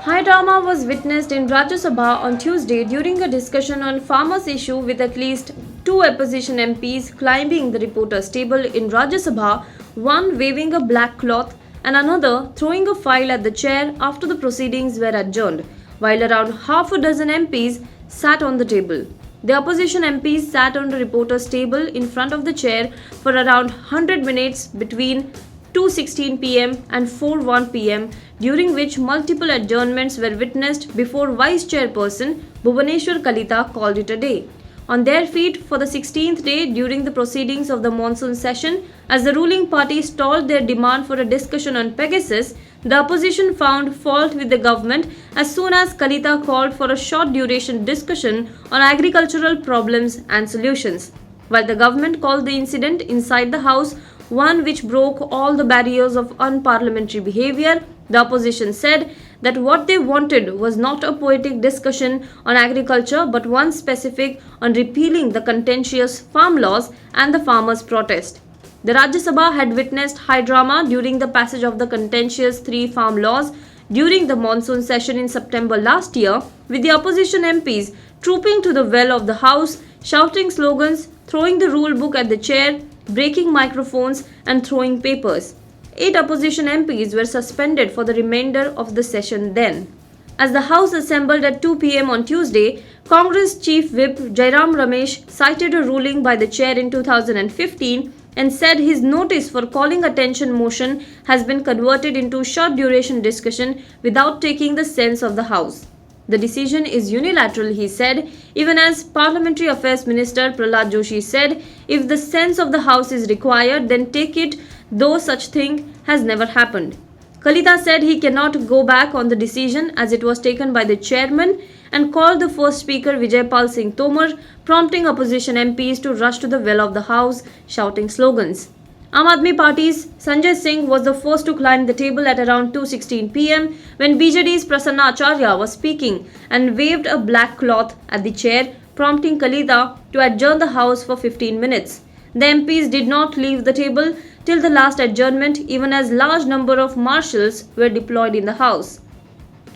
High drama was witnessed in Rajya Sabha on Tuesday during a discussion on farmers' issue with at least two opposition MPs climbing the reporter's table in Rajya Sabha, one waving a black cloth and another throwing a file at the chair after the proceedings were adjourned, while around half a dozen MPs sat on the table. The opposition MPs sat on the reporter's table in front of the chair for around 100 minutes between 2:16 pm and 4:01 pm, during which multiple adjournments were witnessed before Vice Chairperson Bhubaneswar Kalita called it a day. On their feet for the 16th day during the proceedings of the monsoon session, as the ruling party stalled their demand for a discussion on Pegasus, the opposition found fault with the government as soon as Kalita called for a short duration discussion on agricultural problems and solutions. While the government called the incident inside the House one which broke all the barriers of unparliamentary behavior, the opposition said that what they wanted was not a poetic discussion on agriculture but one specific on repealing the contentious farm laws and the farmers' protest. The Rajya Sabha had witnessed high drama during the passage of the contentious three farm laws during the monsoon session in September last year, with the opposition MPs trooping to the well of the House, shouting slogans, throwing the rule book at the chair, breaking microphones and throwing papers. 8 opposition MPs were suspended for the remainder of the session then. As the House assembled at 2 pm on Tuesday, Congress Chief Whip Jairam Ramesh cited a ruling by the chair in 2015 and said his notice for calling attention motion has been converted into short duration discussion without taking the sense of the House. The decision is unilateral, he said, even as Parliamentary Affairs Minister Prahlad Joshi said, if the sense of the House is required, then take it, though such thing has never happened. Kalita said he cannot go back on the decision as it was taken by the chairman and called the first speaker Vijaypal Singh Tomar, prompting opposition MPs to rush to the well of the House, shouting slogans. Aam Aadmi Party's Sanjay Singh was the first to climb the table at around 2:16 pm when BJD's Prasanna Acharya was speaking and waved a black cloth at the chair, prompting Kalita to adjourn the House for 15 minutes. The MPs did not leave the table till the last adjournment, even as large number of marshals were deployed in the House.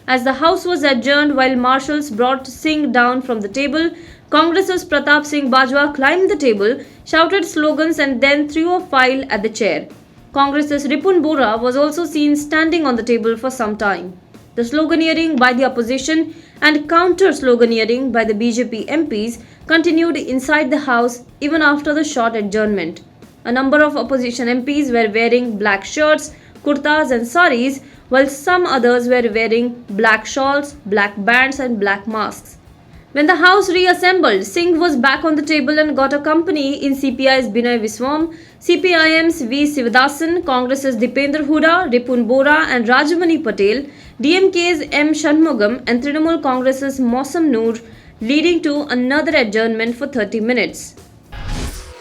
As the House was adjourned while marshals brought Singh down from the table, Congress's Pratap Singh Bajwa climbed the table, shouted slogans and then threw a file at the chair. Congress's Ripun Bora was also seen standing on the table for some time. The sloganeering by the opposition and counter-sloganeering by the BJP MPs continued inside the House even after the short adjournment. A number of opposition MPs were wearing black shirts, kurtas and saris, while some others were wearing black shawls, black bands and black masks. When the House reassembled, Singh was back on the table and got a company in CPI's Binay Viswam, CPIM's V. Sivadasan, Congress's Dipendra Hooda, Ripun Bora and Rajamani Patel, DMK's M. Shanmugam and Trinamool Congress's Mausam Noor, leading to another adjournment for 30 minutes.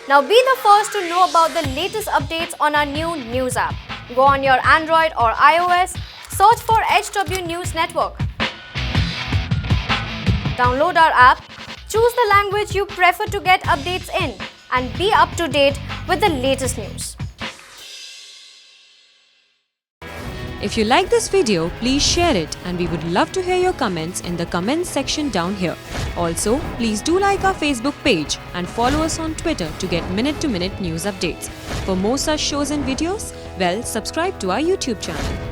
Now be the first to know about the latest updates on our new news app. Go on your Android or iOS, search for HW News Network. Download our app, choose the language you prefer to get updates in, and be up to date with the latest news. If you like this video, please share it and we would love to hear your comments in the comments section down here. Also, please do like our Facebook page and follow us on Twitter to get minute-to-minute news updates. For more such shows and videos, well, subscribe to our YouTube channel.